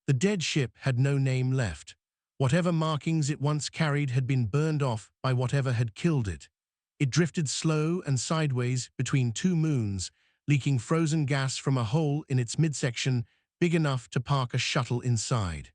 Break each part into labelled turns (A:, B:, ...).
A: The dead ship had no name left. Whatever markings it once carried had been burned off by whatever had killed it. It drifted slow and sideways between two moons, leaking frozen gas from a hole in its midsection big enough to park a shuttle inside.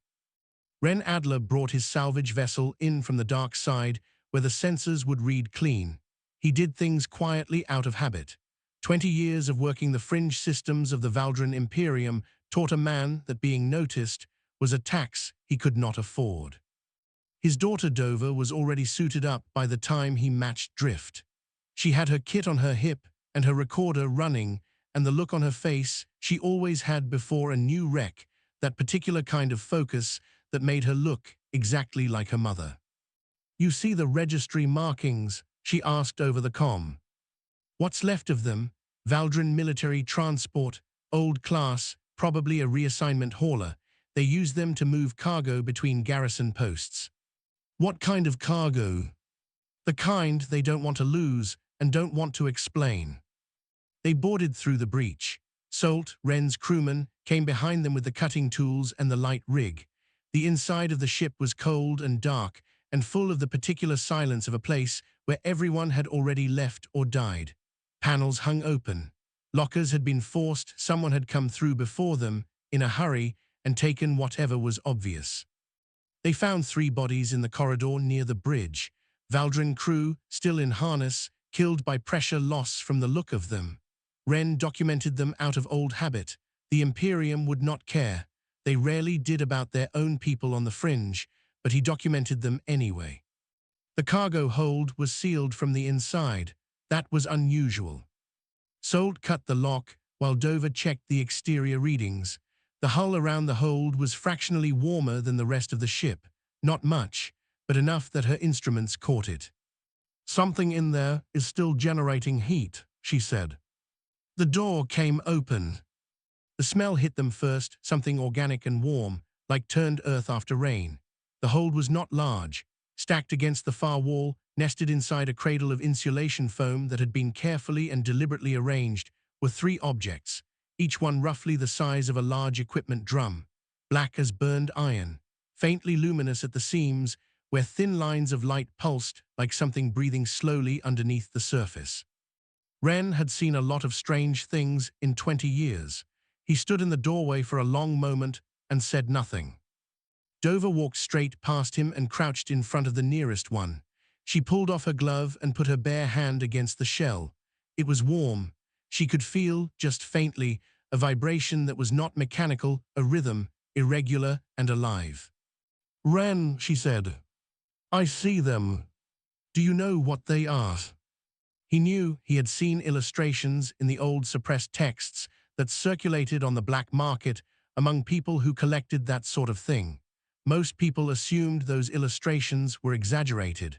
A: Ren Adler brought his salvage vessel in from the dark side where the sensors would read clean. He did things quietly out of habit. 20 years of working the fringe systems of the Valdran Imperium taught a man that being noticed was a tax he could not afford. His daughter Dover was already suited up by the time he matched Drift. She had her kit on her hip and her recorder running, and the look on her face she always had before a new wreck, that particular kind of focus that made her look exactly like her mother. "You see the registry markings?" she asked over the comm. "What's left of them? Valdran military transport, old class, probably a reassignment hauler. They use them to move cargo between garrison posts." "What kind of cargo?" "The kind they don't want to lose and don't want to explain." They boarded through the breach. Solt, Ren's crewman, came behind them with the cutting tools and the light rig. The inside of the ship was cold and dark and full of the particular silence of a place where everyone had already left or died. Panels hung open. Lockers had been forced, someone had come through before them, in a hurry, and taken whatever was obvious. They found 3 bodies in the corridor near the bridge. Valdran crew, still in harness, killed by pressure loss from the look of them. Ren documented them out of old habit. The Imperium would not care. They rarely did about their own people on the fringe, but he documented them anyway. The cargo hold was sealed from the inside. That was unusual. Solt cut the lock while Dover checked the exterior readings. The hull around the hold was fractionally warmer than the rest of the ship. Not much, but enough that her instruments caught it. "Something in there is still generating heat," she said. The door came open. The smell hit them first, something organic and warm, like turned earth after rain. The hold was not large. Stacked against the far wall, nested inside a cradle of insulation foam that had been carefully and deliberately arranged, were 3 objects, each one roughly the size of a large equipment drum, black as burned iron, faintly luminous at the seams, where thin lines of light pulsed like something breathing slowly underneath the surface. Ren had seen a lot of strange things in 20 years. He stood in the doorway for a long moment and said nothing. Dover walked straight past him and crouched in front of the nearest one. She pulled off her glove and put her bare hand against the shell. It was warm. She could feel, just faintly, a vibration that was not mechanical, a rhythm, irregular and alive. "Ren," she said, "I see them. Do you know what they are?" He knew he had seen illustrations in the old suppressed texts that circulated on the black market among people who collected that sort of thing. Most people assumed those illustrations were exaggerated.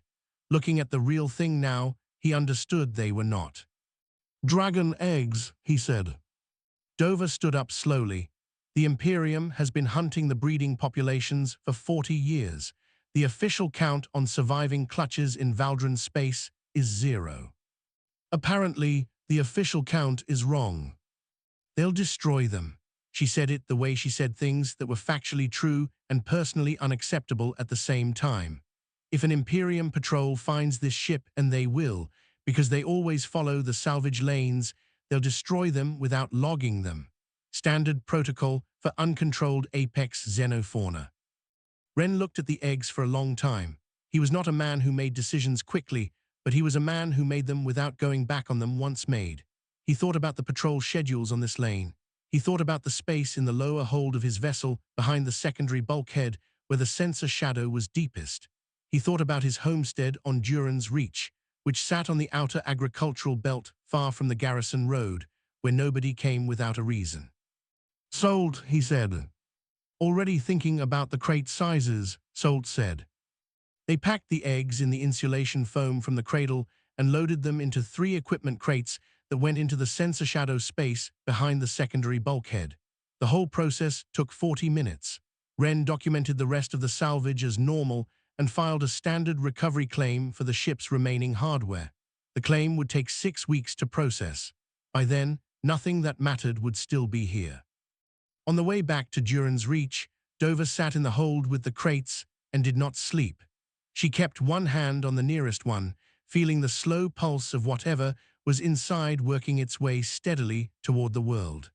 A: Looking at the real thing now, he understood they were not. "Dragon eggs," he said. Dover stood up slowly. "The Imperium has been hunting the breeding populations for 40 years. The official count on surviving clutches in Valdran space is 0. Apparently, the official count is wrong. They'll destroy them." She said it the way she said things that were factually true and personally unacceptable at the same time. If an Imperium patrol finds this ship, and they will, because they always follow the salvage lanes, they'll destroy them without logging them. Standard protocol for uncontrolled apex xenofauna. Ren looked at the eggs for a long time. He was not a man who made decisions quickly, but he was a man who made them without going back on them once made. He thought about the patrol schedules on this lane. He thought about the space in the lower hold of his vessel behind the secondary bulkhead where the sensor shadow was deepest. He thought about his homestead on Duran's Reach, which sat on the outer agricultural belt far from the garrison road, where nobody came without a reason. "Sold," he said. "Already thinking about the crate sizes," Solt said. They packed the eggs in the insulation foam from the cradle and loaded them into 3 equipment crates that went into the sensor shadow space behind the secondary bulkhead. The whole process took 40 minutes. Ren documented the rest of the salvage as normal and filed a standard recovery claim for the ship's remaining hardware. The claim would take 6 weeks to process. By then, nothing that mattered would still be here. On the way back to Duran's Reach, Dover sat in the hold with the crates and did not sleep. She kept one hand on the nearest one, feeling the slow pulse of whatever was inside working its way steadily toward the world.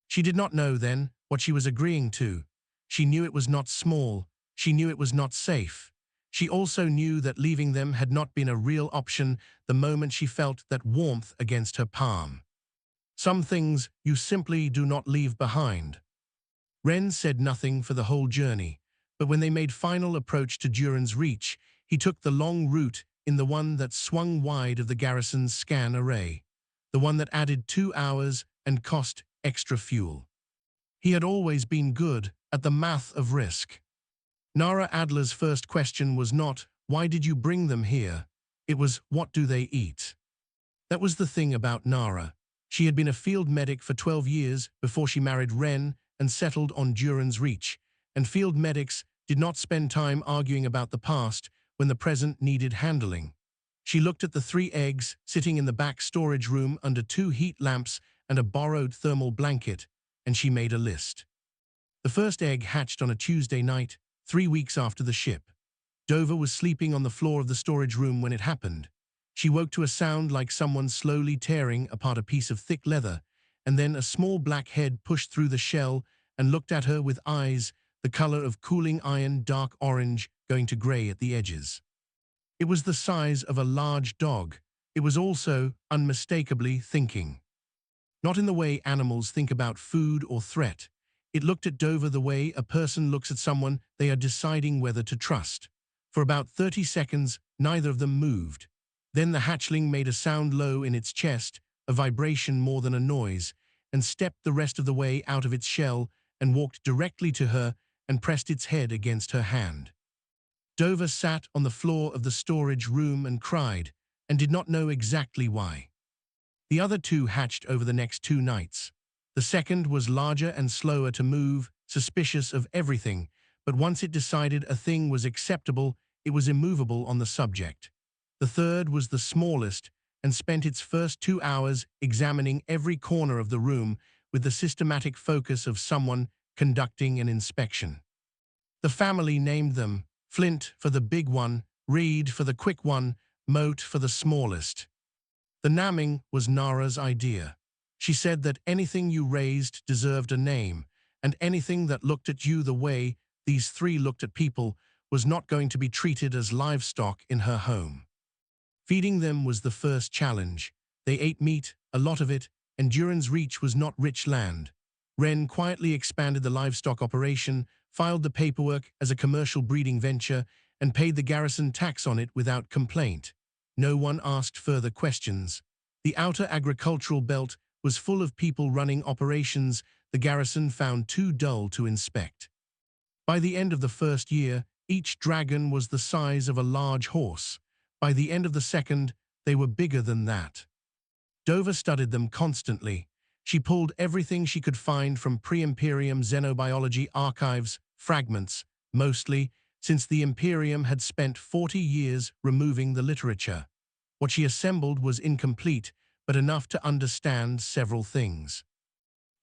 A: She did not know then what she was agreeing to. She knew it was not small. She knew it was not safe. She also knew that leaving them had not been a real option the moment she felt that warmth against her palm. Some things you simply do not leave behind. Ren said nothing for the whole journey, but when they made final approach to Duran's Reach, he took the long route in the one that swung wide of the garrison's scan array, the one that added 2 hours and cost extra fuel. He had always been good at the math of risk. Nara Adler's first question was not, "Why did you bring them here?" It was, "What do they eat?" That was the thing about Nara. She had been a field medic for 12 years before she married Ren and settled on Duran's Reach, and field medics did not spend time arguing about the past when the present needed handling. She looked at the 3 eggs sitting in the back storage room under 2 heat lamps and a borrowed thermal blanket, and she made a list. The first egg hatched on a Tuesday night, 3 weeks after the ship. Dover was sleeping on the floor of the storage room when it happened. She woke to a sound like someone slowly tearing apart a piece of thick leather, and then a small black head pushed through the shell and looked at her with eyes the color of cooling iron, dark orange, going to gray at the edges. It was the size of a large dog. It was also unmistakably thinking. Not in the way animals think about food or threat. It looked at Dover the way a person looks at someone they are deciding whether to trust. For about 30 seconds, neither of them moved. Then the hatchling made a sound low in its chest, a vibration more than a noise, and stepped the rest of the way out of its shell and walked directly to her and pressed its head against her hand. Dover sat on the floor of the storage room and cried, and did not know exactly why. The other 2 hatched over the next 2 nights. The second was larger and slower to move, suspicious of everything, but once it decided a thing was acceptable, it was immovable on the subject. The third was the smallest and spent its first 2 hours examining every corner of the room with the systematic focus of someone conducting an inspection. The family named them Flint for the big one, Reed for the quick one, Moat for the smallest. The naming was Nara's idea. She said that anything you raised deserved a name, and anything that looked at you the way these 3 looked at people was not going to be treated as livestock in her home. Feeding them was the first challenge. They ate meat, a lot of it, and Duran's Reach was not rich land. Ren quietly expanded the livestock operation, filed the paperwork as a commercial breeding venture, and paid the garrison tax on it without complaint. No one asked further questions. The outer agricultural belt was full of people running operations the garrison found too dull to inspect. By the end of the first year, each dragon was the size of a large horse. By the end of the second, they were bigger than that. Dover studied them constantly. She pulled everything she could find from pre-Imperium xenobiology archives, fragments, mostly, since the Imperium had spent 40 years removing the literature. What she assembled was incomplete, but enough to understand several things.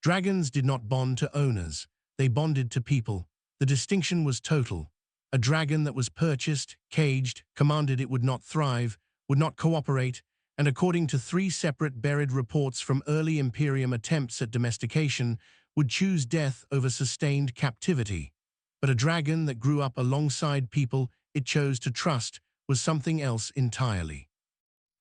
A: Dragons did not bond to owners. They bonded to people. The distinction was total. A dragon that was purchased, caged, commanded it would not thrive, would not cooperate, and according to 3 separate buried reports from early Imperium attempts at domestication, would choose death over sustained captivity. But a dragon that grew up alongside people it chose to trust was something else entirely.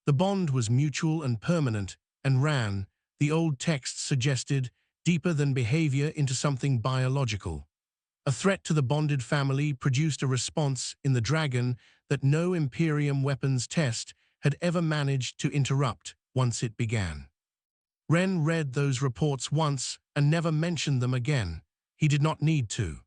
A: The bond was mutual and permanent, and ran, the old texts suggested, deeper than behavior into something biological. A threat to the bonded family produced a response in the dragon that no Imperium weapons test had ever managed to interrupt once it began. Ren read those reports once and never mentioned them again. He did not need to.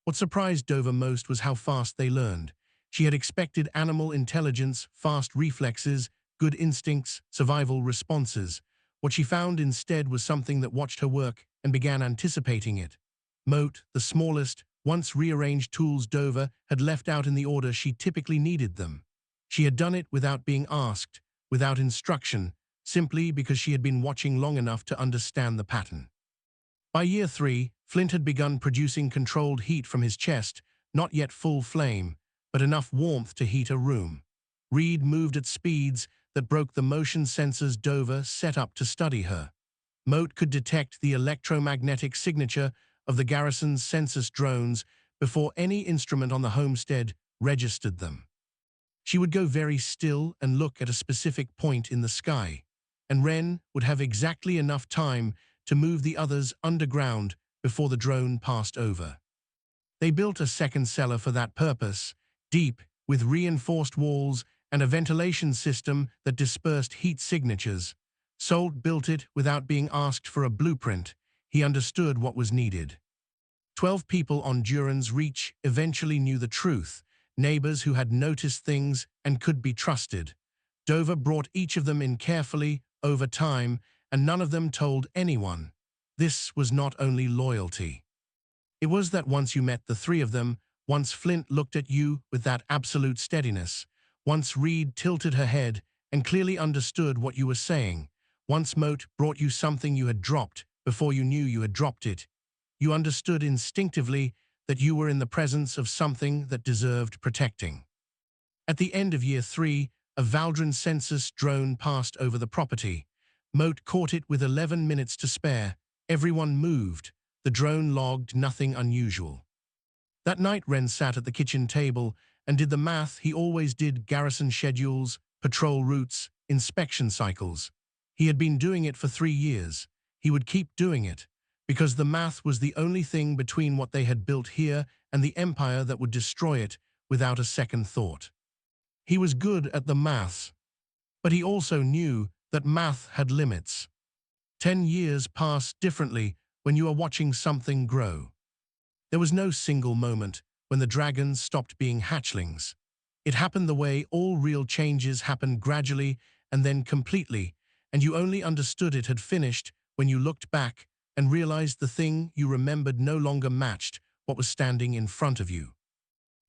A: What surprised Dover most was how fast they learned. She had expected animal intelligence, fast reflexes, good instincts, survival responses. What she found instead was something that watched her work and began anticipating it. Moat, the smallest, once rearranged tools Dover had left out in the order she typically needed them. She had done it without being asked, without instruction, simply because she had been watching long enough to understand the pattern. By year 3, Flint had begun producing controlled heat from his chest, not yet full flame, but enough warmth to heat a room. Reed moved at speeds that broke the motion sensors Dover set up to study her. Moat could detect the electromagnetic signature of the garrison's census drones before any instrument on the homestead registered them. She would go very still and look at a specific point in the sky, and Wren would have exactly enough time to move the others underground before the drone passed over. They built a second cellar for that purpose, deep, with reinforced walls and a ventilation system that dispersed heat signatures. Salt built it without being asked for a blueprint. He understood what was needed. 12 people on Duran's Reach eventually knew the truth, neighbors who had noticed things and could be trusted. Dover brought each of them in carefully over time, and none of them told anyone. This was not only loyalty. It was that once you met the three of them, once Flint looked at you with that absolute steadiness, once Reed tilted her head and clearly understood what you were saying, once Moat brought you something you had dropped before you knew you had dropped it, you understood instinctively that you were in the presence of something that deserved protecting. At the end of year 3, a Valdran census drone passed over the property. Moat caught it with 11 minutes to spare. Everyone moved. The drone logged nothing unusual. That night Wren sat at the kitchen table and did the math he always did: garrison schedules, patrol routes, inspection cycles. He had been doing it for 3 years. He would keep doing it, because the math was the only thing between what they had built here and the empire that would destroy it without a second thought. He was good at the maths, but he also knew that math had limits. 10 years pass differently when you are watching something grow. There was no single moment when the dragons stopped being hatchlings. It happened the way all real changes happen, gradually and then completely, and you only understood it had finished when you looked back and realized the thing you remembered no longer matched what was standing in front of you.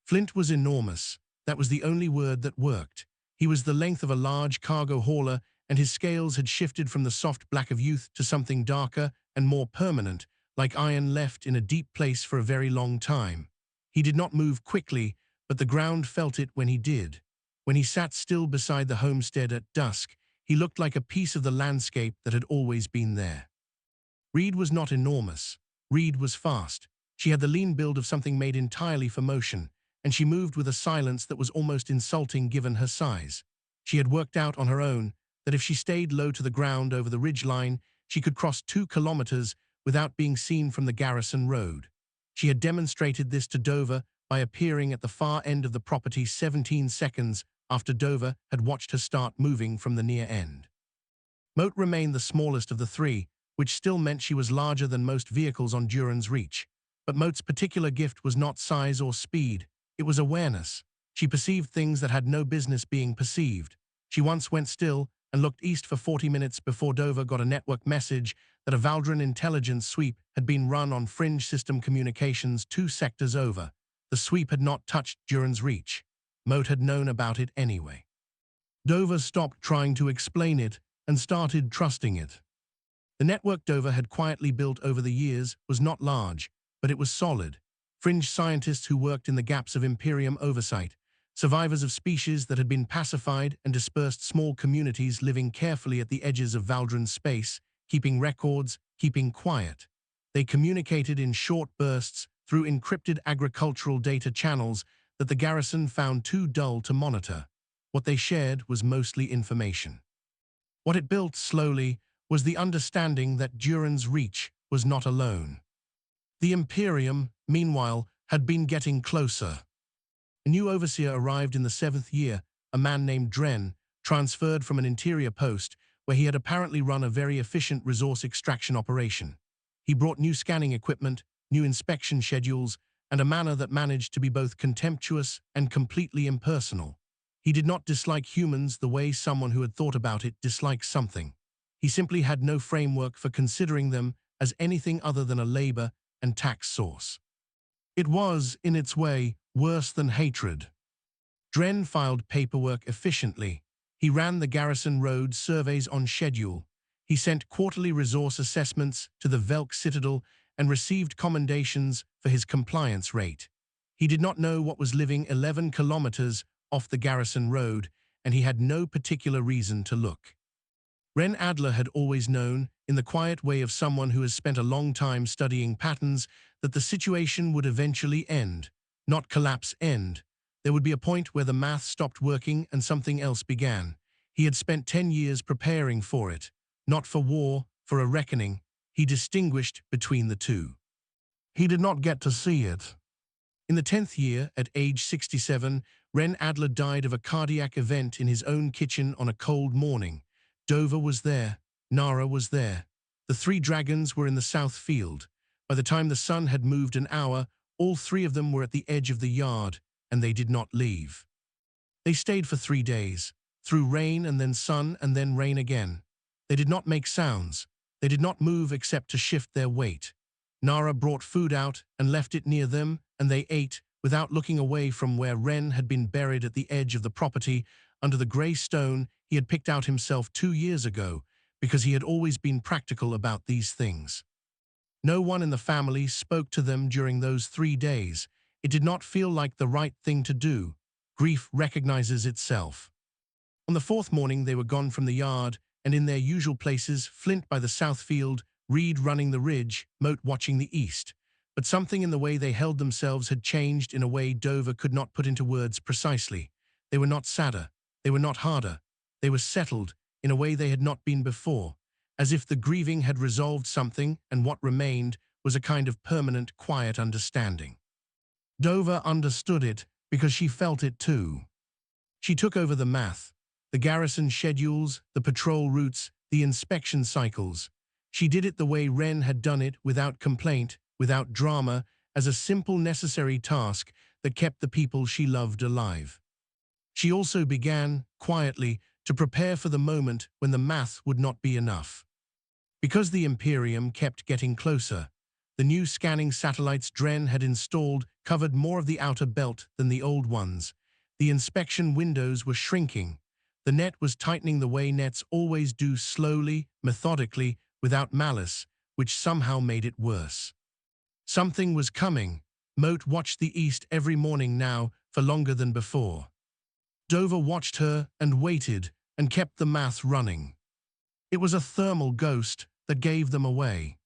A: Flint was enormous. That was the only word that worked. He was the length of a large cargo hauler, and his scales had shifted from the soft black of youth to something darker and more permanent, like iron left in a deep place for a very long time. He did not move quickly, but the ground felt it when he did. When he sat still beside the homestead at dusk, he looked like a piece of the landscape that had always been there. Reed was not enormous. Reed was fast. She had the lean build of something made entirely for motion, and she moved with a silence that was almost insulting given her size. She had worked out on her own that if she stayed low to the ground over the ridge line, she could cross 2 kilometers without being seen from the garrison road. She had demonstrated this to Dover by appearing at the far end of the property 17 seconds after Dover had watched her start moving from the near end. Moat remained the smallest of the three, which still meant she was larger than most vehicles on Duran's Reach. But Moat's particular gift was not size or speed. It was awareness. She perceived things that had no business being perceived. She once went still and looked east for 40 minutes before Dover got a network message that a Valdran intelligence sweep had been run on fringe system communications 2 sectors over. The sweep had not touched Duran's Reach. Moat had known about it anyway. Dover stopped trying to explain it and started trusting it. The network Dover had quietly built over the years was not large, but it was solid. Fringe scientists who worked in the gaps of Imperium oversight, survivors of species that had been pacified and dispersed, small communities living carefully at the edges of Valdran space, keeping records, keeping quiet. They communicated in short bursts through encrypted agricultural data channels that the garrison found too dull to monitor. What they shared was mostly information. What it built slowly was the understanding that Duran's Reach was not alone. The Imperium, meanwhile, had been getting closer. A new overseer arrived in the 7th year, a man named Dren, transferred from an interior post where he had apparently run a very efficient resource extraction operation. He brought new scanning equipment, new inspection schedules, and a manner that managed to be both contemptuous and completely impersonal. He did not dislike humans the way someone who had thought about it dislikes something. He simply had no framework for considering them as anything other than a labor and tax source. It was, in its way, worse than hatred. Dren filed paperwork efficiently. He ran the garrison road surveys on schedule. He sent quarterly resource assessments to the Velk Citadel and received commendations for his compliance rate. He did not know what was living 11 kilometers off the garrison road, and he had no particular reason to look. Ren Adler had always known, in the quiet way of someone who has spent a long time studying patterns, that the situation would eventually end, not collapse end. There would be a point where the math stopped working and something else began. He had spent 10 years preparing for it, not for war, for a reckoning. He distinguished between the two. He did not get to see it. In the 10th year, at age 67, Ren Adler died of a cardiac event in his own kitchen on a cold morning. Dover was there. Nara was there. The 3 dragons were in the south field. By the time the sun had moved an hour, all 3 of them were at the edge of the yard, and they did not leave. They stayed for 3 days, through rain and then sun and then rain again. They did not make sounds. They did not move except to shift their weight. Nara brought food out and left it near them, and they ate, without looking away from where Ren had been buried at the edge of the property, under the grey stone he had picked out himself 2 years ago, because he had always been practical about these things. No one in the family spoke to them during those 3 days. It did not feel like the right thing to do. Grief recognizes itself. On the 4th morning they were gone from the yard, and in their usual places, Flint by the south field, Reed running the ridge, Moat watching the east. But something in the way they held themselves had changed in a way Dover could not put into words precisely. They were not sadder. They were not harder. They were settled in a way they had not been before, as if the grieving had resolved something and what remained was a kind of permanent, quiet understanding. Dover understood it because she felt it too. She took over the math, the garrison schedules, the patrol routes, the inspection cycles. She did it the way Ren had done it, without complaint, without drama, as a simple necessary task that kept the people she loved alive. She also began, quietly, to prepare for the moment when the math would not be enough. Because the Imperium kept getting closer, the new scanning satellites Dren had installed covered more of the outer belt than the old ones. The inspection windows were shrinking. The net was tightening the way nets always do, slowly, methodically, without malice, which somehow made it worse. Something was coming. Moat watched the east every morning now for longer than before. Dover watched her and waited and kept the math running. It was a thermal ghost that gave them away.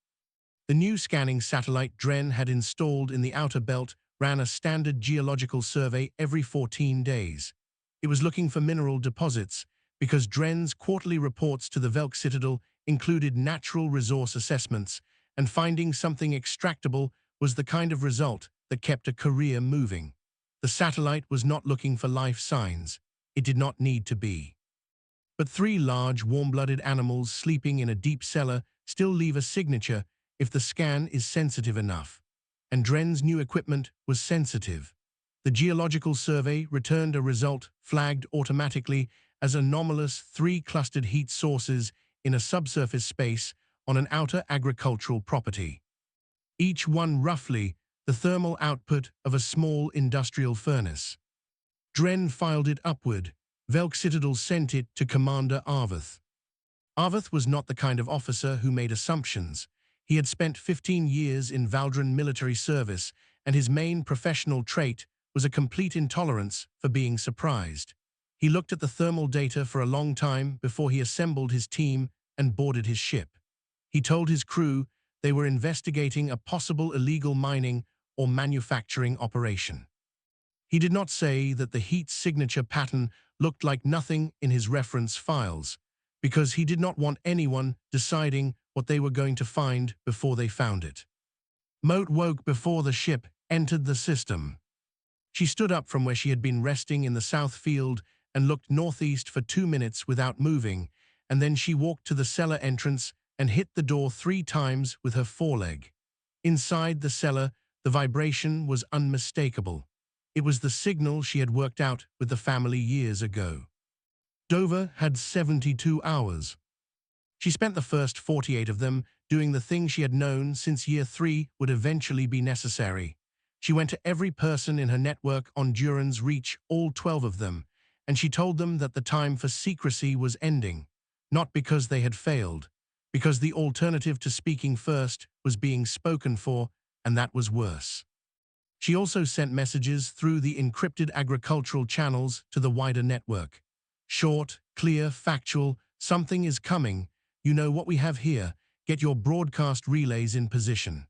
A: The new scanning satellite Dren had installed in the outer belt ran a standard geological survey every 14 days. It was looking for mineral deposits because Dren's quarterly reports to the Velk Citadel included natural resource assessments, and finding something extractable was the kind of result that kept a career moving. The satellite was not looking for life signs. It did not need to be. But 3 large, warm-blooded animals sleeping in a deep cellar still leave a signature if the scan is sensitive enough. And Dren's new equipment was sensitive. The geological survey returned a result flagged automatically as anomalous 3 clustered heat sources in a subsurface space on an outer agricultural property. Each one roughly the thermal output of a small industrial furnace. Dren filed it upward. Velk Citadel sent it to Commander Arvath. Arvath was not the kind of officer who made assumptions. He had spent 15 years in Valdran military service, and his main professional trait was a complete intolerance for being surprised. He looked at the thermal data for a long time before he assembled his team and boarded his ship. He told his crew they were investigating a possible illegal mining or manufacturing operation. He did not say that the heat signature pattern looked like nothing in his reference files, because he did not want anyone deciding what they were going to find before they found it. Moat woke before the ship entered the system. She stood up from where she had been resting in the south field and looked northeast for 2 minutes without moving, and then she walked to the cellar entrance and hit the door 3 times with her foreleg. Inside the cellar, the vibration was unmistakable. It was the signal she had worked out with the family years ago. Dover had 72 hours. She spent the first 48 of them doing the thing she had known since year 3 would eventually be necessary. She went to every person in her network on Duran's Reach, all 12 of them, and she told them that the time for secrecy was ending, not because they had failed, because the alternative to speaking first was being spoken for, and that was worse. She also sent messages through the encrypted agricultural channels to the wider network. Short, clear, factual, something is coming, you know what we have here, get your broadcast relays in position.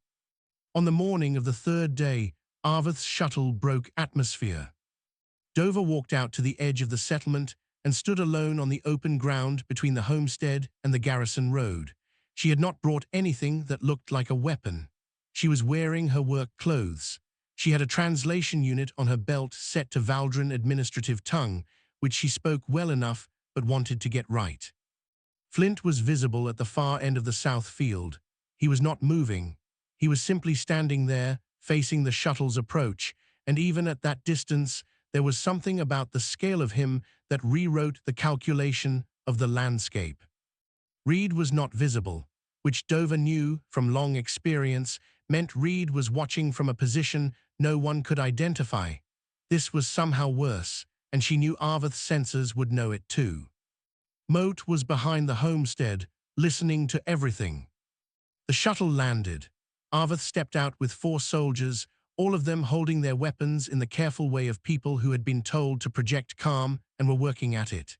A: On the morning of the third day, Arvath's shuttle broke atmosphere. Dover walked out to the edge of the settlement and stood alone on the open ground between the homestead and the garrison road. She had not brought anything that looked like a weapon. She was wearing her work clothes. She had a translation unit on her belt set to Valdran administrative tongue, which she spoke well enough but wanted to get right. Flint was visible at the far end of the south field. He was not moving. He was simply standing there, facing the shuttle's approach, and even at that distance, there was something about the scale of him that rewrote the calculation of the landscape. Reed was not visible, which Dover knew from long experience meant Reed was watching from a position no one could identify. This was somehow worse, and she knew Arvath's sensors would know it too. Moat was behind the homestead, listening to everything. The shuttle landed. Arvath stepped out with 4 soldiers, all of them holding their weapons in the careful way of people who had been told to project calm and were working at it.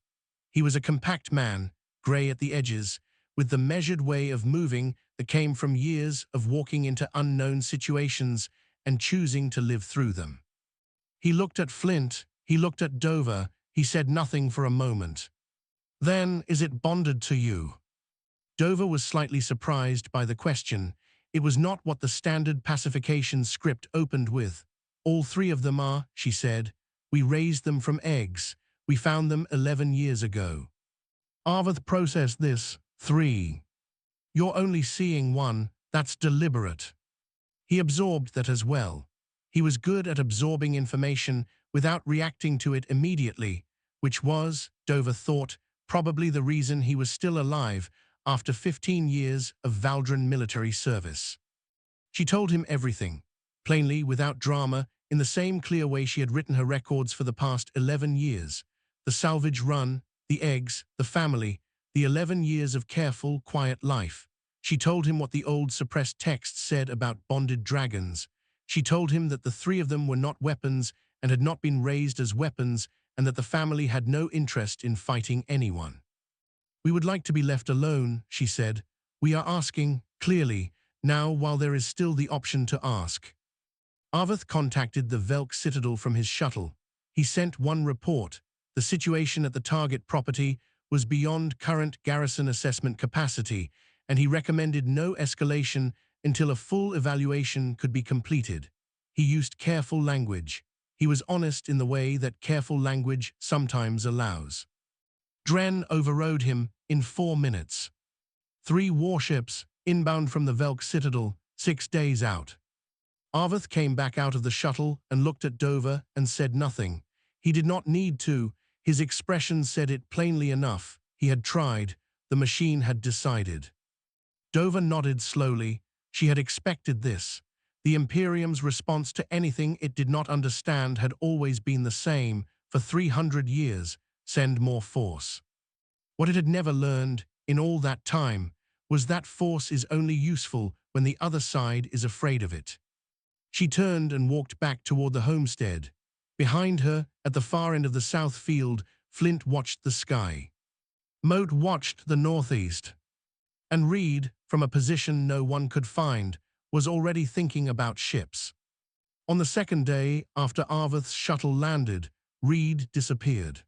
A: He was a compact man, grey at the edges, with the measured way of moving that came from years of walking into unknown situations and choosing to live through them. He looked at Flint, he looked at Dover, he said nothing for a moment. Then, is it bonded to you? Dover was slightly surprised by the question. It was not what the standard pacification script opened with. All 3 of them are, she said. We raised them from eggs. We found them 11 years ago. Arvath processed this. 3. You're only seeing 1, that's deliberate. He absorbed that as well. He was good at absorbing information without reacting to it immediately, which was, Dover thought, probably the reason he was still alive after 15 years of Valdran military service. She told him everything, plainly, without drama, in the same clear way she had written her records for the past 11 years. The salvage run, the eggs, the family, the 11 years of careful, quiet life. She told him what the old suppressed texts said about bonded dragons. She told him that the 3 of them were not weapons and had not been raised as weapons, and that the family had no interest in fighting anyone. We would like to be left alone, she said. We are asking, clearly, now while there is still the option to ask. Arvath contacted the Velk Citadel from his shuttle. He sent 1 report. The situation at the target property was beyond current garrison assessment capacity, and he recommended no escalation until a full evaluation could be completed. He used careful language. He was honest in the way that careful language sometimes allows. Dren overrode him in 4 minutes. 3 warships, inbound from the Velk Citadel, 6 days out. Arvath came back out of the shuttle and looked at Dover and said nothing. He did not need to. His expression said it plainly enough. He had tried. The machine had decided. Dover nodded slowly. She had expected this. The Imperium's response to anything it did not understand had always been the same for 300 years. Send more force. What it had never learned, in all that time, was that force is only useful when the other side is afraid of it. She turned and walked back toward the homestead. Behind her, at the far end of the south field, Flint watched the sky. Moat watched the northeast. And Reed, from a position no one could find, was already thinking about ships. On the second day, after Arvath's shuttle landed, Reed disappeared.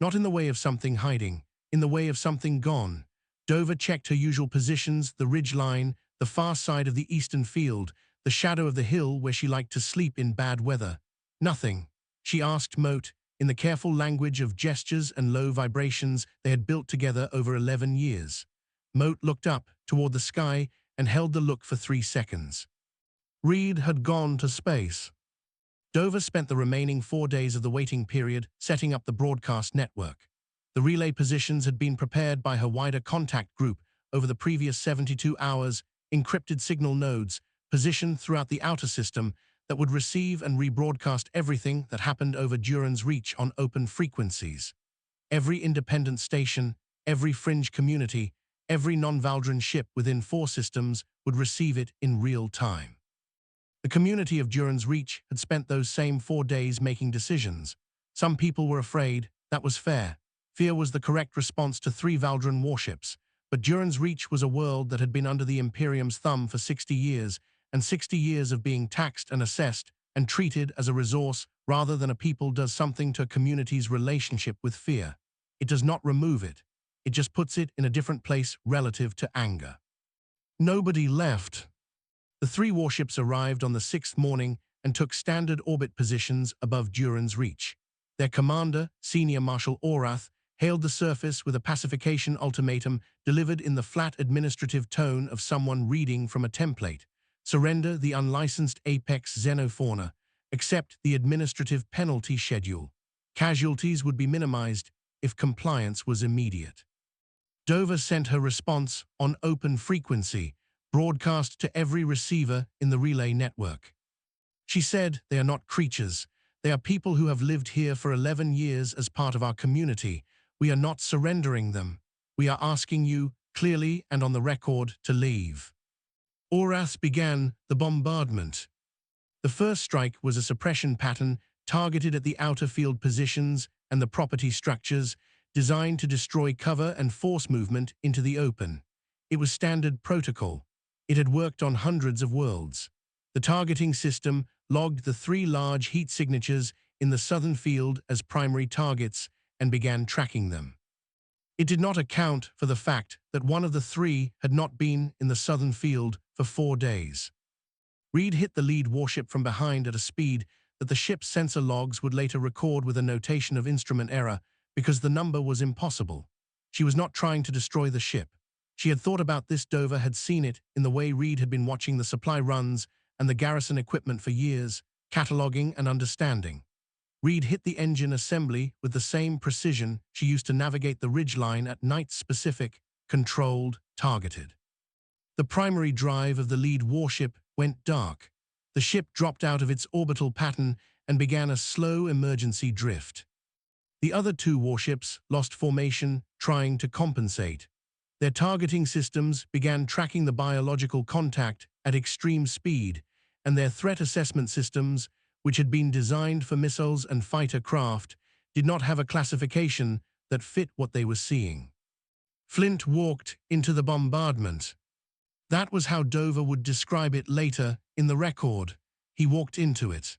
A: Not in the way of something hiding, in the way of something gone. Dover checked her usual positions, the ridge line, the far side of the eastern field, the shadow of the hill where she liked to sleep in bad weather. Nothing. She asked Moat, in the careful language of gestures and low vibrations they had built together over 11 years. Moat looked up toward the sky and held the look for 3 seconds. Reed had gone to space. Dover spent the remaining 4 days of the waiting period setting up the broadcast network. The relay positions had been prepared by her wider contact group over the previous 72 hours, encrypted signal nodes positioned throughout the outer system that would receive and rebroadcast everything that happened over Duran's reach on open frequencies. Every independent station, every fringe community, every non-Valdran ship within 4 systems would receive it in real time. The community of Duran's Reach had spent those same 4 days making decisions. Some people were afraid. That was fair. Fear was the correct response to 3 Valdran warships. But Duran's Reach was a world that had been under the Imperium's thumb for 60 years, and 60 years of being taxed and assessed and treated as a resource rather than a people does something to a community's relationship with fear. It does not remove it. It just puts it in a different place relative to anger. Nobody left. The 3 warships arrived on the 6th morning and took standard orbit positions above Duran's Reach. Their commander, Senior Marshal Orath, hailed the surface with a pacification ultimatum delivered in the flat administrative tone of someone reading from a template. Surrender the unlicensed apex xenofauna. Accept the administrative penalty schedule. Casualties would be minimized if compliance was immediate. Dover sent her response on open frequency, broadcast to every receiver in the relay network. She said, "They are not creatures. They are people who have lived here for 11 years as part of our community. We are not surrendering them. We are asking you, clearly and on the record, to leave." Orath began the bombardment. The first strike was a suppression pattern targeted at the outer field positions and the property structures, designed to destroy cover and force movement into the open. It was standard protocol. It had worked on hundreds of worlds. The targeting system logged the 3 large heat signatures in the southern field as primary targets and began tracking them. It did not account for the fact that one of the 3 had not been in the southern field for 4 days. Reed hit the lead warship from behind at a speed that the ship's sensor logs would later record with a notation of instrument error because the number was impossible. She was not trying to destroy the ship. She had thought about this. Dover had seen it in the way Reed had been watching the supply runs and the garrison equipment for years, cataloging and understanding. Reed hit the engine assembly with the same precision she used to navigate the ridgeline at night. Specific, controlled, targeted. The primary drive of the lead warship went dark. The ship dropped out of its orbital pattern and began a slow emergency drift. The other 2 warships lost formation, trying to compensate. Their targeting systems began tracking the biological contact at extreme speed, and their threat assessment systems, which had been designed for missiles and fighter craft, did not have a classification that fit what they were seeing. Flint walked into the bombardment. That was how Dover would describe it later in the record. He walked into it.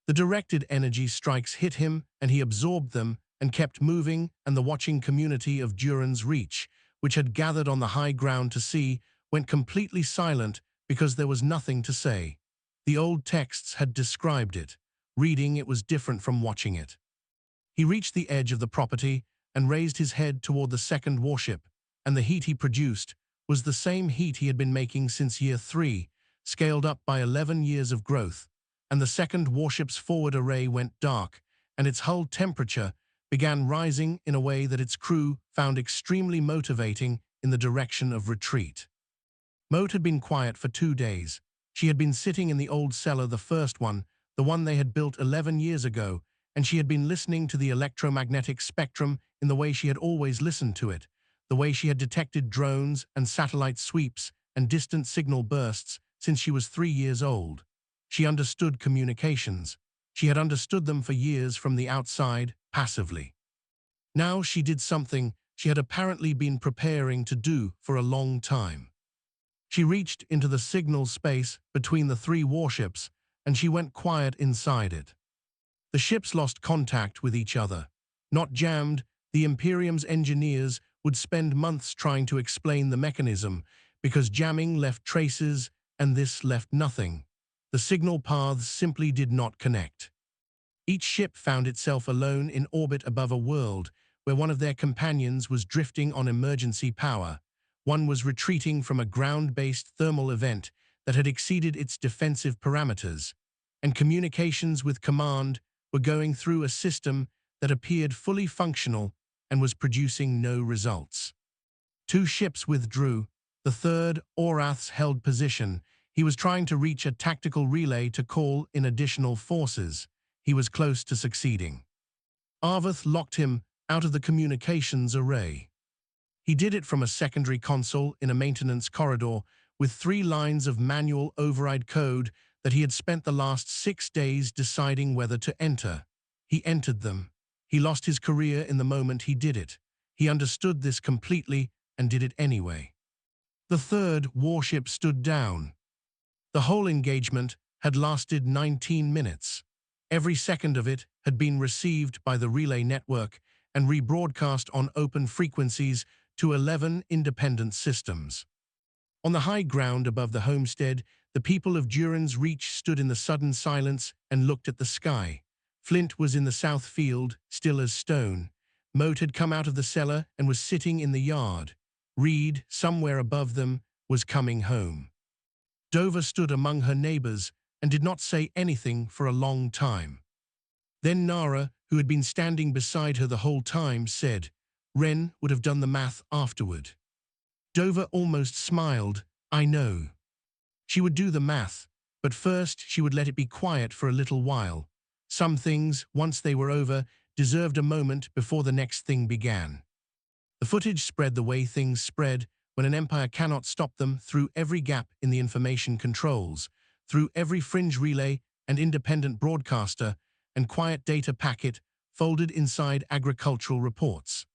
A: The directed energy strikes hit him, and he absorbed them and kept moving, and the watching community of Duran's Reach, which had gathered on the high ground to see, went completely silent because there was nothing to say. The old texts had described it. Reading it was different from watching it. He reached the edge of the property and raised his head toward the second warship, and the heat he produced was the same heat he had been making since year 3, scaled up by 11 years of growth, and the second warship's forward array went dark, and its hull temperature began rising in a way that its crew found extremely motivating in the direction of retreat. Moat had been quiet for 2 days. She had been sitting in the old cellar, the first one, the one they had built 11 years ago, and she had been listening to the electromagnetic spectrum in the way she had always listened to it, the way she had detected drones and satellite sweeps and distant signal bursts since she was 3 years old. She understood communications. She had understood them for years from the outside, passively. Now she did something she had apparently been preparing to do for a long time. She reached into the signal space between the 3 warships, and she went quiet inside it. The ships lost contact with each other. Not jammed, the Imperium's engineers would spend months trying to explain the mechanism, because jamming left traces and this left nothing. The signal paths simply did not connect. Each ship found itself alone in orbit above a world where one of their companions was drifting on emergency power. One was retreating from a ground-based thermal event that had exceeded its defensive parameters, and communications with command were going through a system that appeared fully functional and was producing no results. 2 ships withdrew. The third, Orath's, held position. He was trying to reach a tactical relay to call in additional forces. He was close to succeeding. Arvath locked him out of the communications array. He did it from a secondary console in a maintenance corridor with 3 lines of manual override code that he had spent the last 6 days deciding whether to enter. He entered them. He lost his career in the moment he did it. He understood this completely and did it anyway. The third warship stood down. The whole engagement had lasted 19 minutes. Every second of it had been received by the relay network and rebroadcast on open frequencies to 11 independent systems. On the high ground above the homestead, the people of Duran's Reach stood in the sudden silence and looked at the sky. Flint was in the south field, still as stone. Moat had come out of the cellar and was sitting in the yard. Reed, somewhere above them, was coming home. Dover stood among her neighbors and did not say anything for a long time. Then Nara, who had been standing beside her the whole time, said, "Wren would have done the math afterward." Dover almost smiled. "I know." She would do the math, but first she would let it be quiet for a little while. Some things, once they were over, deserved a moment before the next thing began. The footage spread the way things spread when an empire cannot stop them, through every gap in the information controls, through every fringe relay and independent broadcaster and quiet data packet folded inside agricultural reports.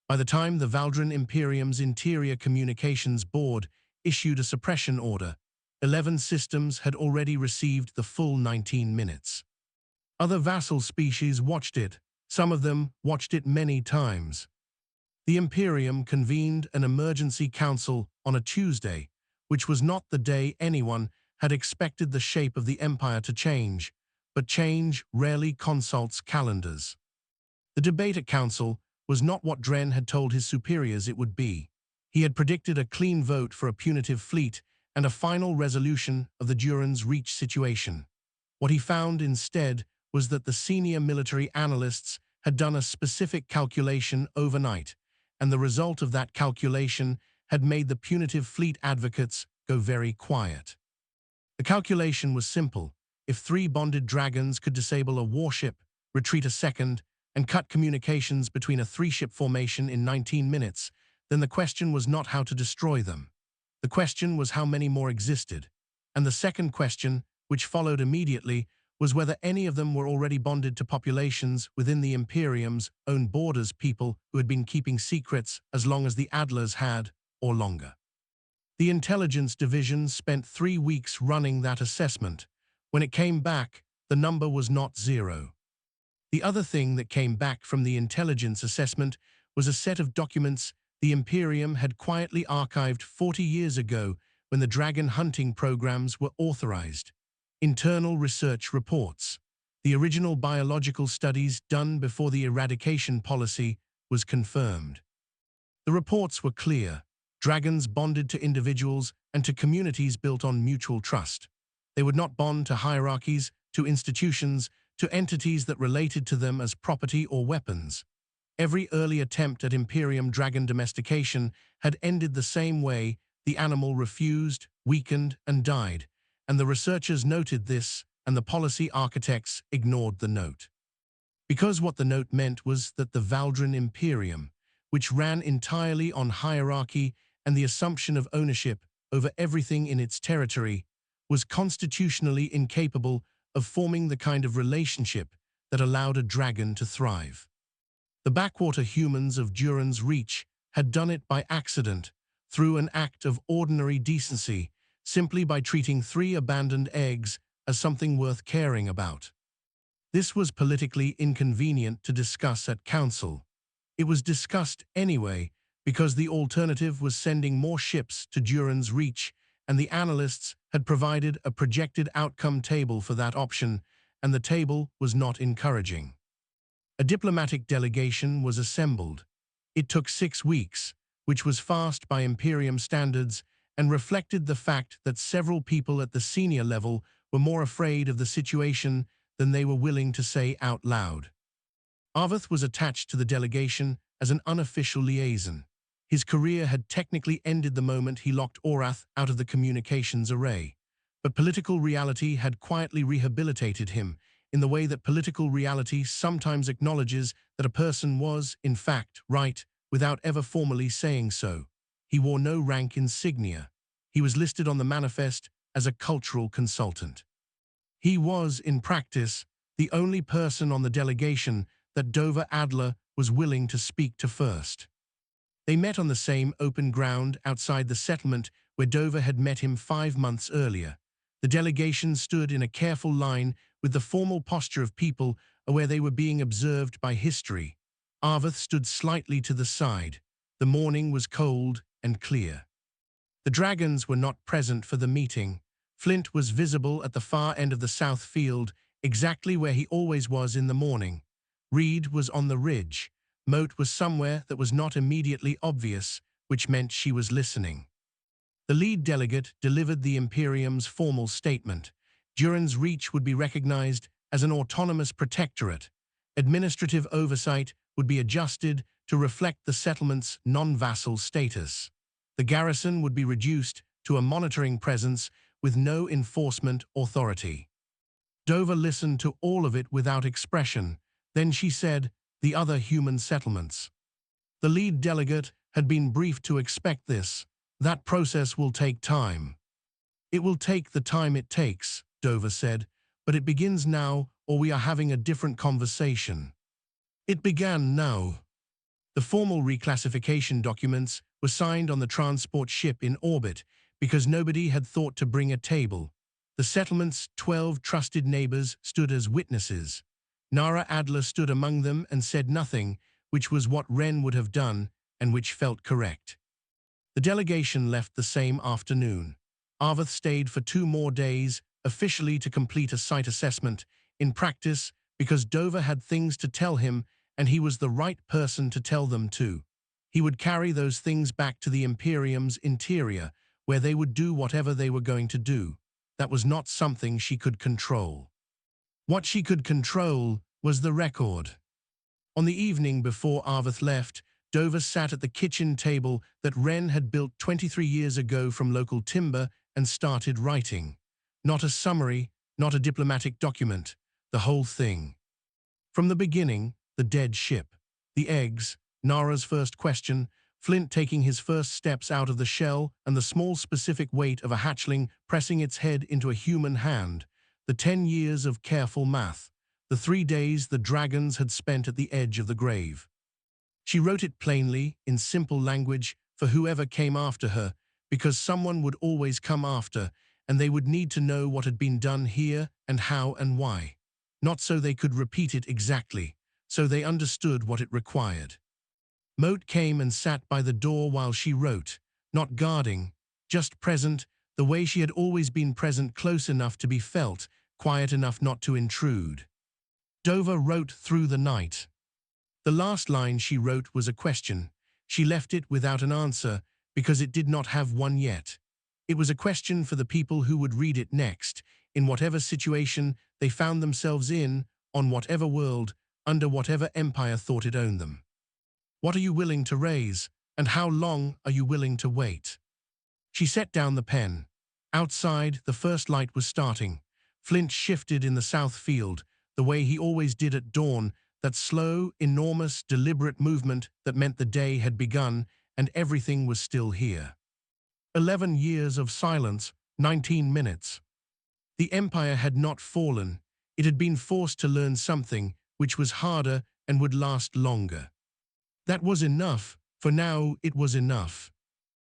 A: By the time the Valdran Imperium's Interior Communications Board issued a suppression order, 11 systems had already received the full 19 minutes. Other vassal species watched it. Some of them watched it many times. The Imperium convened an emergency council on a Tuesday, which was not the day anyone had expected the shape of the Empire to change, but change rarely consults calendars. The debate at council was not what Dren had told his superiors it would be. He had predicted a clean vote for a punitive fleet and a final resolution of the Duran's Reach situation. What he found instead was that the senior military analysts had done a specific calculation overnight, and the result of that calculation had made the punitive fleet advocates go very quiet. The calculation was simple. If 3 bonded dragons could disable a warship, retreat a second, and cut communications between a 3-ship formation in 19 minutes, then the question was not how to destroy them. The question was how many more existed. And the second question, which followed immediately, was whether any of them were already bonded to populations within the Imperium's own borders, people who had been keeping secrets as long as the Adlers had, or longer. The Intelligence Division spent 3 weeks running that assessment. When it came back, the number was not 0. The other thing that came back from the intelligence assessment was a set of documents the Imperium had quietly archived 40 years ago when the dragon hunting programs were authorized. Internal research reports. The original biological studies done before the eradication policy was confirmed. The reports were clear. Dragons bonded to individuals and to communities built on mutual trust. They would not bond to hierarchies, to institutions, to entities that related to them as property or weapons. Every early attempt at Imperium dragon domestication had ended the same way. The animal refused, weakened, and died, and the researchers noted this, and the policy architects ignored the note. Because what the note meant was that the Valdran Imperium, which ran entirely on hierarchy and the assumption of ownership over everything in its territory, was constitutionally incapable of forming the kind of relationship that allowed a dragon to thrive. The backwater humans of Duran's Reach had done it by accident, through an act of ordinary decency, simply by treating 3 abandoned eggs as something worth caring about. This was politically inconvenient to discuss at council. It was discussed anyway because the alternative was sending more ships to Duran's Reach, and the analysts had provided a projected outcome table for that option, and the table was not encouraging. A diplomatic delegation was assembled. It took 6 weeks, which was fast by Imperium standards, and reflected the fact that several people at the senior level were more afraid of the situation than they were willing to say out loud. Arvath was attached to the delegation as an unofficial liaison. His career had technically ended the moment he locked Orath out of the communications array, but political reality had quietly rehabilitated him in the way that political reality sometimes acknowledges that a person was, in fact, right without ever formally saying so. He wore no rank insignia. He was listed on the manifest as a cultural consultant. He was, in practice, the only person on the delegation that Dover Adler was willing to speak to first. They met on the same open ground outside the settlement where Dover had met him 5 months earlier. The delegation stood in a careful line with the formal posture of people aware they were being observed by history. Arvath stood slightly to the side. The morning was cold and clear. The dragons were not present for the meeting. Flint was visible at the far end of the south field, exactly where he always was in the morning. Reed was on the ridge. Moat was somewhere that was not immediately obvious, which meant she was listening. The lead delegate delivered the Imperium's formal statement. Duran's Reach would be recognized as an autonomous protectorate. Administrative oversight would be adjusted to reflect the settlement's non-vassal status. The garrison would be reduced to a monitoring presence with no enforcement authority. Dover listened to all of it without expression. Then she said, "The other human settlements." The lead delegate had been briefed to expect this. "That process will take time." "It will take the time it takes," Dover said, "but it begins now or we are having a different conversation." It began now. The formal reclassification documents were signed on the transport ship in orbit because nobody had thought to bring a table. The settlement's 12 trusted neighbors stood as witnesses. Nara Adler stood among them and said nothing, which was what Wren would have done and which felt correct. The delegation left the same afternoon. Arvath stayed for 2 more days, officially to complete a site assessment, in practice because Dover had things to tell him and he was the right person to tell them to. He would carry those things back to the Imperium's interior, where they would do whatever they were going to do. That was not something she could control. What she could control was the record. On the evening before Arvath left, Dover sat at the kitchen table that Wren had built 23 years ago from local timber and started writing. Not a summary, not a diplomatic document, the whole thing. From the beginning, the dead ship, the eggs, Nara's first question, Flint taking his first steps out of the shell, and the small specific weight of a hatchling pressing its head into a human hand, the 10 years of careful math, the 3 days the dragons had spent at the edge of the grave. She wrote it plainly, in simple language, for whoever came after her, because someone would always come after, and they would need to know what had been done here and how and why. Not so they could repeat it exactly, so they understood what it required. Moat came and sat by the door while she wrote, not guarding, just present, the way she had always been present, close enough to be felt, quiet enough not to intrude. Dover wrote through the night. The last line she wrote was a question. She left it without an answer because it did not have one yet. It was a question for the people who would read it next, in whatever situation they found themselves in, on whatever world, under whatever empire thought it owned them. What are you willing to raise, and how long are you willing to wait? She set down the pen. Outside, the first light was starting. Flint shifted in the south field, the way he always did at dawn, that slow, enormous, deliberate movement that meant the day had begun and everything was still here. 11 years of silence, 19 minutes. The empire had not fallen. It had been forced to learn something which was harder and would last longer. That was enough. For now, it was enough.